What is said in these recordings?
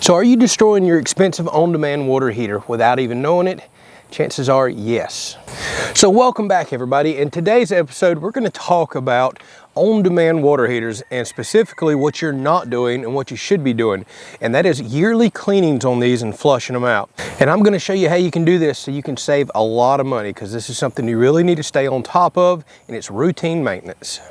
So are you destroying your expensive on-demand water heater without even knowing it? Chances are yes. So welcome back everybody. In today's episode, we're going to talk about on-demand water heaters and specifically what you're not doing and what you should be doing. And that is yearly cleanings on these and flushing them out. And I'm going to show you how you can do this so you can save a lot of money, because this is something you really need to stay on top of, and it's routine maintenance.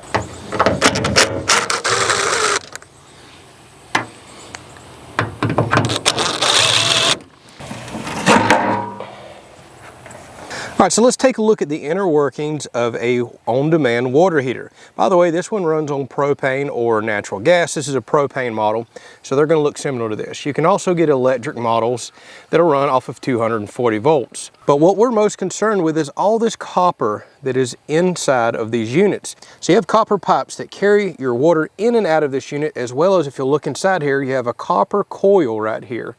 All right, so let's take a look at the inner workings of a on-demand water heater. By the way, this one runs on propane or natural gas. This is a propane model, so they're gonna look similar to this. You can also get electric models that'll run off of 240 volts. But what we're most concerned with is all this copper that is inside of these units. So you have copper pipes that carry your water in and out of this unit, as well as, if you look inside here, you have a copper coil right here.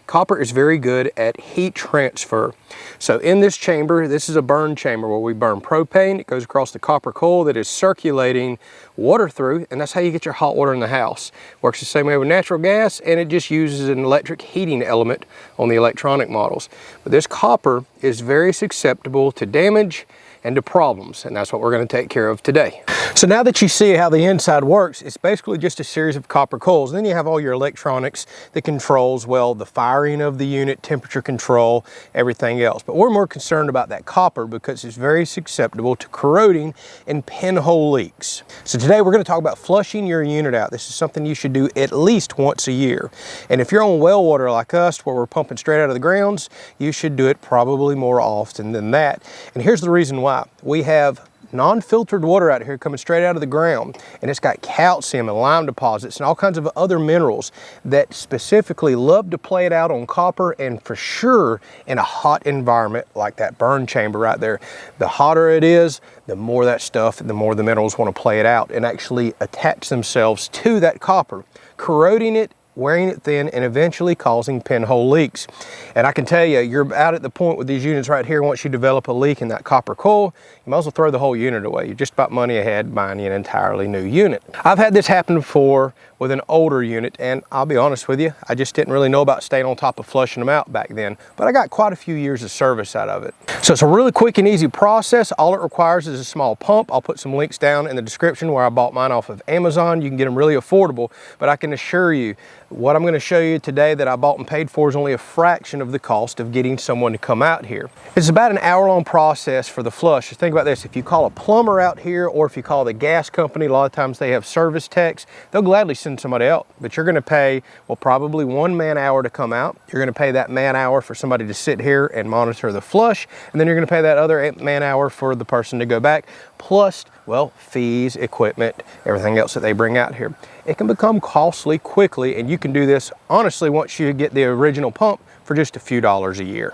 Copper is very good at heat transfer. So in this chamber, this is a burn chamber where we burn propane. It goes across the copper coil that is circulating water through, and that's how you get your hot water in the house. Works the same way with natural gas, and it just uses an electric heating element on the electronic models. But this copper is very susceptible to damage and to problems, and that's what we're going to take care of today. So now that you see how the inside works, it's basically just a series of copper coils. Then you have all your electronics that controls, well, the firing of the unit, temperature control, everything else. But we're more concerned about that copper because it's very susceptible to corroding and pinhole leaks. So today we're going to talk about flushing your unit out. This is something you should do at least once a year. And if you're on well water like us, where we're pumping straight out of the grounds, you should do it probably more often than that. And here's the reason why. We have non-filtered water out here coming straight out of the ground, and it's got calcium and lime deposits and all kinds of other minerals that specifically love to play it out on copper, and for sure in a hot environment like that burn chamber right there. The hotter it is, the more that stuff, the more the minerals want to play it out and actually attach themselves to that copper, corroding it, wearing it thin, and eventually causing pinhole leaks. And I can tell you, you're out at the point with these units right here, once you develop a leak in that copper coil, you might as well throw the whole unit away. You're just about money ahead buying you an entirely new unit. I've had this happen before with an older unit, and I'll be honest with you, I just didn't really know about staying on top of flushing them out back then, but I got quite a few years of service out of it. So it's a really quick and easy process. All it requires is a small pump. I'll put some links down in the description where I bought mine off of Amazon. You can get them really affordable, but I can assure you, what I'm going to show you today that I bought and paid for is only a fraction of the cost of getting someone to come out here. It's about an hour-long process for the flush. Just think about this. If you call a plumber out here, or if you call the gas company, a lot of times they have service techs, they'll gladly send somebody out. But you're going to pay, well, probably 1 man-hour to come out. You're going to pay that man-hour for somebody to sit here and monitor the flush, and then you're going to pay that other man-hour for the person to go back, plus, well, fees, equipment, everything else that they bring out here. It can become costly quickly, and you can do this, honestly, once you get the original pump, for just a few dollars a year.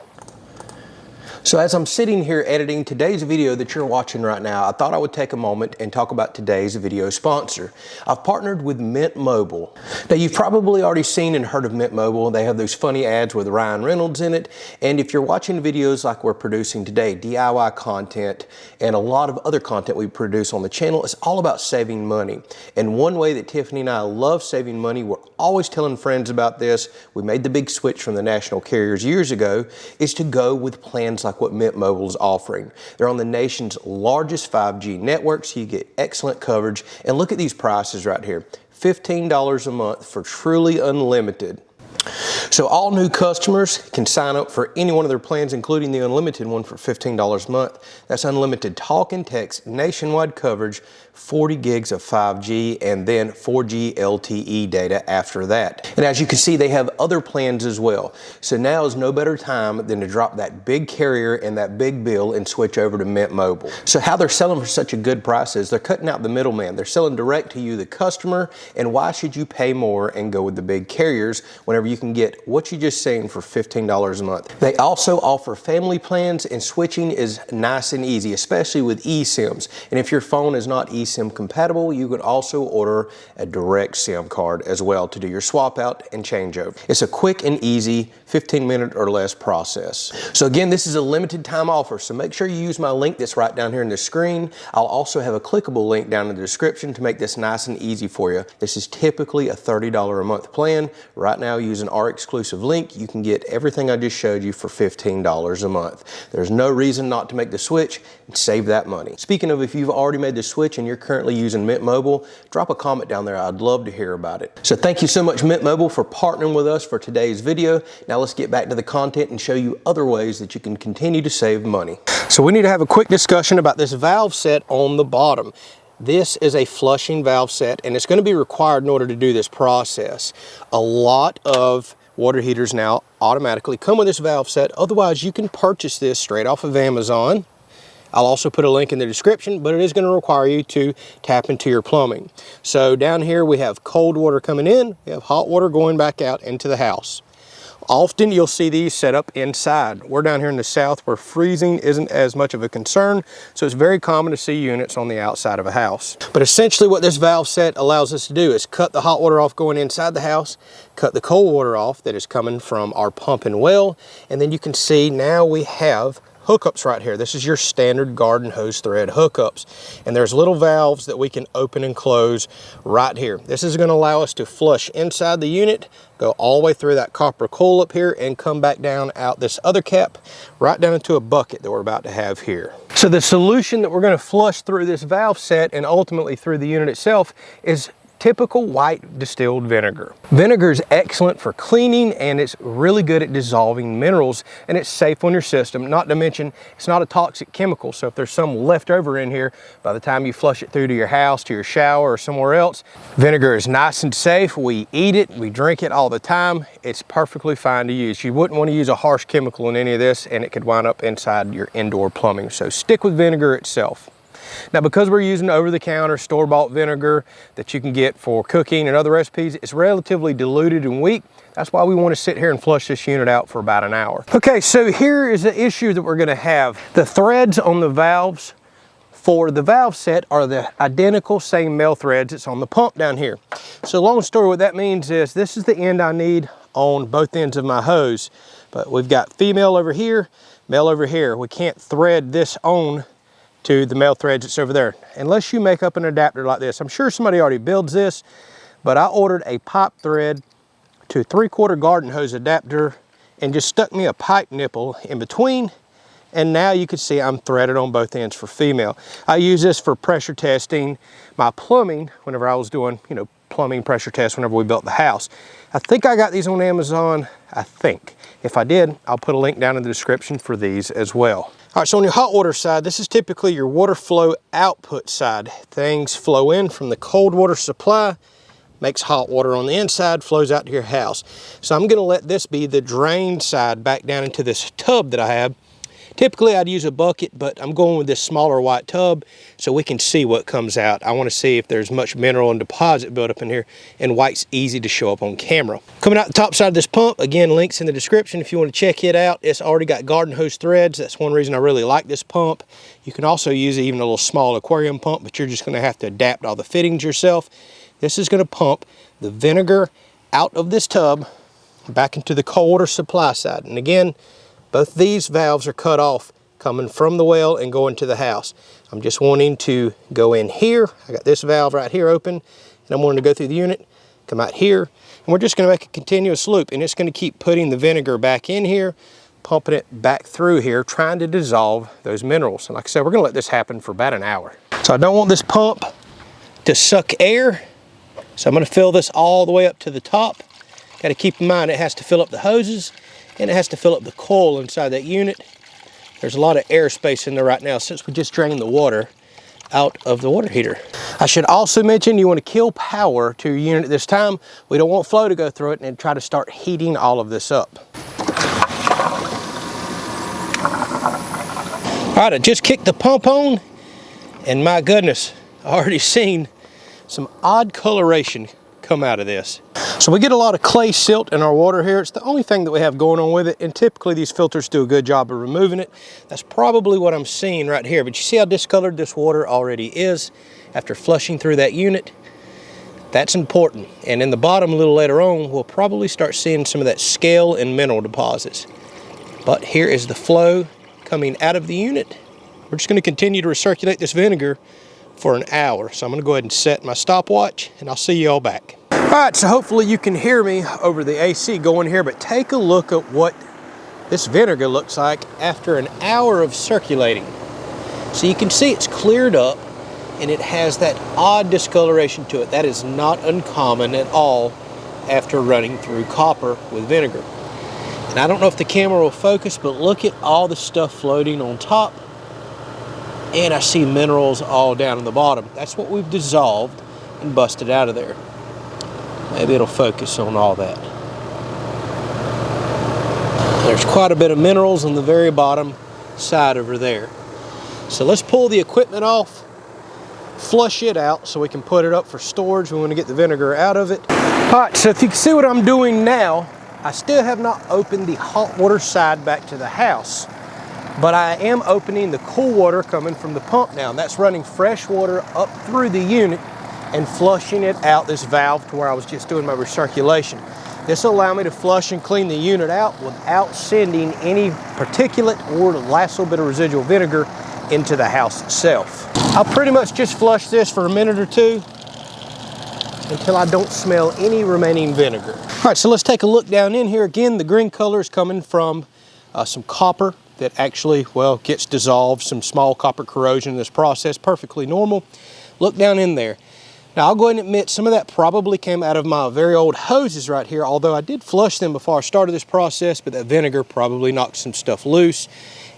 So as I'm sitting here editing today's video that you're watching right now, I thought I would take a moment and talk about today's video sponsor. I've partnered with Mint Mobile. Now, you've probably already seen and heard of Mint Mobile. They have those funny ads with Ryan Reynolds in it. And if you're watching videos like we're producing today, DIY content and a lot of other content we produce on the channel, it's all about saving money. And one way that Tiffany and I love saving money, we're always telling friends about this, we made the big switch from the national carriers years ago, is to go with plans like what Mint Mobile is offering. They're on the nation's largest 5G network, so you get excellent coverage. And look at these prices right here. $15 a month for truly unlimited. So all new customers can sign up for any one of their plans, including the unlimited one, for $15 a month. That's unlimited talk and text, nationwide coverage, 40 gigs of 5G, and then 4G LTE data after that. And as you can see, they have other plans as well. So now is no better time than to drop that big carrier and that big bill and switch over to Mint Mobile. So how they're selling for such a good price is they're cutting out the middleman. They're selling direct to you, the customer, and why should you pay more and go with the big carriers whenever you can get get what you just seen for $15 a month. They also offer family plans, and switching is nice and easy, especially with eSIMs. And if your phone is not eSIM compatible, you can also order a direct SIM card as well to do your swap out and changeover. It's a quick and easy 15-minute or less process. So again, this is a limited time offer, so make sure you use my link that's right down here in the screen. I'll also have a clickable link down in the description to make this nice and easy for you. This is typically a $30 a month plan. Right now, using our exclusive link, you can get everything I just showed you for $15 a month. There's no reason not to make the switch and save that money. Speaking of, if you've already made the switch and you're currently using Mint Mobile, drop a comment down there. I'd love to hear about it. So thank you so much, Mint Mobile, for partnering with us for today's video. Now let's get back to the content and show you other ways that you can continue to save money. So we need to have a quick discussion about this valve set on the bottom. This is a flushing valve set, and it's going to be required in order to do this process. A lot of water heaters now automatically come with this valve set. Otherwise, you can purchase this straight off of Amazon. I'll also put a link in the description, but it is going to require you to tap into your plumbing. So down here we have cold water coming in, we have hot water going back out into the house. Often you'll see these set up inside. We're down here in the south where freezing isn't as much of a concern, so it's very common to see units on the outside of a house. But essentially what this valve set allows us to do is cut the hot water off going inside the house, cut the cold water off that is coming from our pump and well, and then you can see now we have hookups right here. This is your standard garden hose thread hookups. And there's little valves that we can open and close right here. This is going to allow us to flush inside the unit, go all the way through that copper coil up here, and come back down out this other cap, right down into a bucket that we're about to have here. So the solution that we're going to flush through this valve set and ultimately through the unit itself is typical white distilled vinegar. Vinegar is excellent for cleaning, and it's really good at dissolving minerals, and it's safe on your system. Not to mention, it's not a toxic chemical, so if there's some left over in here, by the time you flush it through to your house, to your shower, or somewhere else, vinegar is nice and safe. We eat it, we drink it all the time. It's perfectly fine to use. You wouldn't want to use a harsh chemical in any of this, and it could wind up inside your indoor plumbing. So stick with vinegar itself. Now, because we're using over-the-counter store-bought vinegar that you can get for cooking and other recipes, it's relatively diluted and weak. That's why we want to sit here and flush this unit out for about an hour. Okay, so here is the issue that we're going to have. The threads on the valves for the valve set are the identical same male threads that's on the pump down here. So long story, what that means is this is the end I need on both ends of my hose. But we've got female over here, male over here. We can't thread this on to the male threads that's over there, unless you make up an adapter like this. I'm sure somebody already builds this, but I ordered a pipe thread to a 3/4 garden hose adapter and just stuck me a pipe nipple in between, and now you can see I'm threaded on both ends for female. I use this for pressure testing my plumbing whenever I was doing, plumbing pressure tests whenever we built the house. I think I got these on Amazon, I think. If I did, I'll put a link down in the description for these as well. All right, so on your hot water side, this is typically your water flow output side. Things flow in from the cold water supply, makes hot water on the inside, flows out to your house. So I'm gonna let this be the drain side back down into this tub that I have. Typically I'd use a bucket, but I'm going with this smaller white tub so we can see what comes out. I want to see if there's much mineral and deposit buildup in here, and white's easy to show up on camera. Coming out the top side of this pump, again, links in the description if you want to check it out. It's already got garden hose threads. That's one reason I really like this pump. You can also use even a little small aquarium pump, but you're just going to have to adapt all the fittings yourself. This is going to pump the vinegar out of this tub back into the cold water supply side. And again, both these valves are cut off coming from the well and going to the house. I'm just wanting to go in here. I got this valve right here open, and I'm wanting to go through the unit, come out here, and we're just going to make a continuous loop, and it's going to keep putting the vinegar back in here, pumping it back through here, trying to dissolve those minerals. And like I said, we're going to let this happen for about an hour. So I don't want this pump to suck air, so I'm going to fill this all the way up to the top. Got to keep in mind it has to fill up the hoses, and it has to fill up the coil inside that unit. There's a lot of airspace in there right now since we just drained the water out of the water heater. I should also mention you want to kill power to your unit at this time. We don't want flow to go through it and try to start heating all of this up. All right, I just kicked the pump on, and my goodness, I already seen some odd coloration come out of this. So we get a lot of clay silt in our water here. It's the only thing that we have going on with it, and typically these filters do a good job of removing it. That's probably what I'm seeing right here, but you see how discolored this water already is after flushing through that unit? That's important. And in the bottom a little later on, we'll probably start seeing some of that scale and mineral deposits. But here is the flow coming out of the unit. We're just going to continue to recirculate this vinegar for an hour. So I'm going to go ahead and set my stopwatch, and I'll see you all back. All right, so hopefully you can hear me over the AC going here, but take a look at what this vinegar looks like after an hour of circulating. So you can see it's cleared up and it has that odd discoloration to it. That is not uncommon at all after running through copper with vinegar. And I don't know if the camera will focus, but look at all the stuff floating on top. And I see minerals all down in the bottom. That's what we've dissolved and busted out of there. Maybe it'll focus on all that. There's quite a bit of minerals on the very bottom side over there. So let's pull the equipment off, flush it out so we can put it up for storage. We want to get the vinegar out of it. All right, so if you can see what I'm doing now, I still have not opened the hot water side back to the house, but I am opening the cool water coming from the pump now. And that's running fresh water up through the unit and flushing it out this valve to where I was just doing my recirculation. This will allow me to flush and clean the unit out without sending any particulate or the last little bit of residual vinegar into the house itself. I'll pretty much just flush this for a minute or two until I don't smell any remaining vinegar. All right, so let's take a look down in here. Again, the green color is coming from some copper that actually, well, gets dissolved, some small copper corrosion in this process, perfectly normal. Look down in there. Now, I'll go ahead and admit some of that probably came out of my very old hoses right here, although I did flush them before I started this process, but that vinegar probably knocked some stuff loose.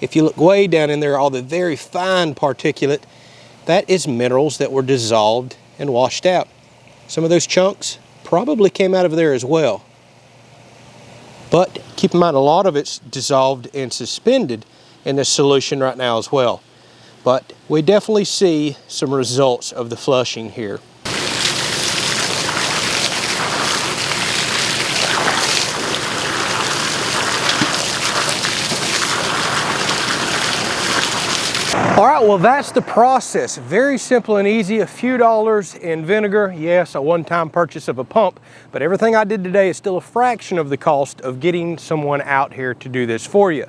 If you look way down in there, all the very fine particulate, that is minerals that were dissolved and washed out. Some of those chunks probably came out of there as well. But keep in mind, a lot of it's dissolved and suspended in this solution right now as well. But we definitely see some results of the flushing here. All right, well, that's the process. Very simple and easy. A few dollars in vinegar. Yes, a one-time purchase of a pump, but everything I did today is still a fraction of the cost of getting someone out here to do this for you.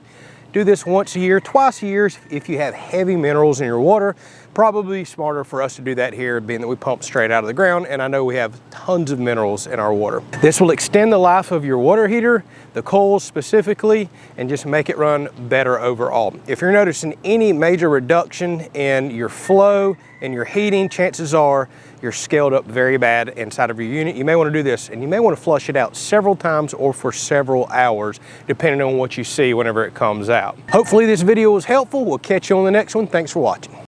Do this once a year, twice a year if you have heavy minerals in your water. Probably smarter for us to do that here, being that we pump straight out of the ground, and I know we have tons of minerals in our water. This will extend the life of your water heater, the coils specifically, and just make it run better overall. If you're noticing any major reduction in your flow and your heating, chances are you're scaled up very bad inside of your unit. You may want to do this, and you may want to flush it out several times or for several hours, depending on what you see whenever it comes out. Hopefully this video was helpful. We'll catch you on the next one. Thanks for watching.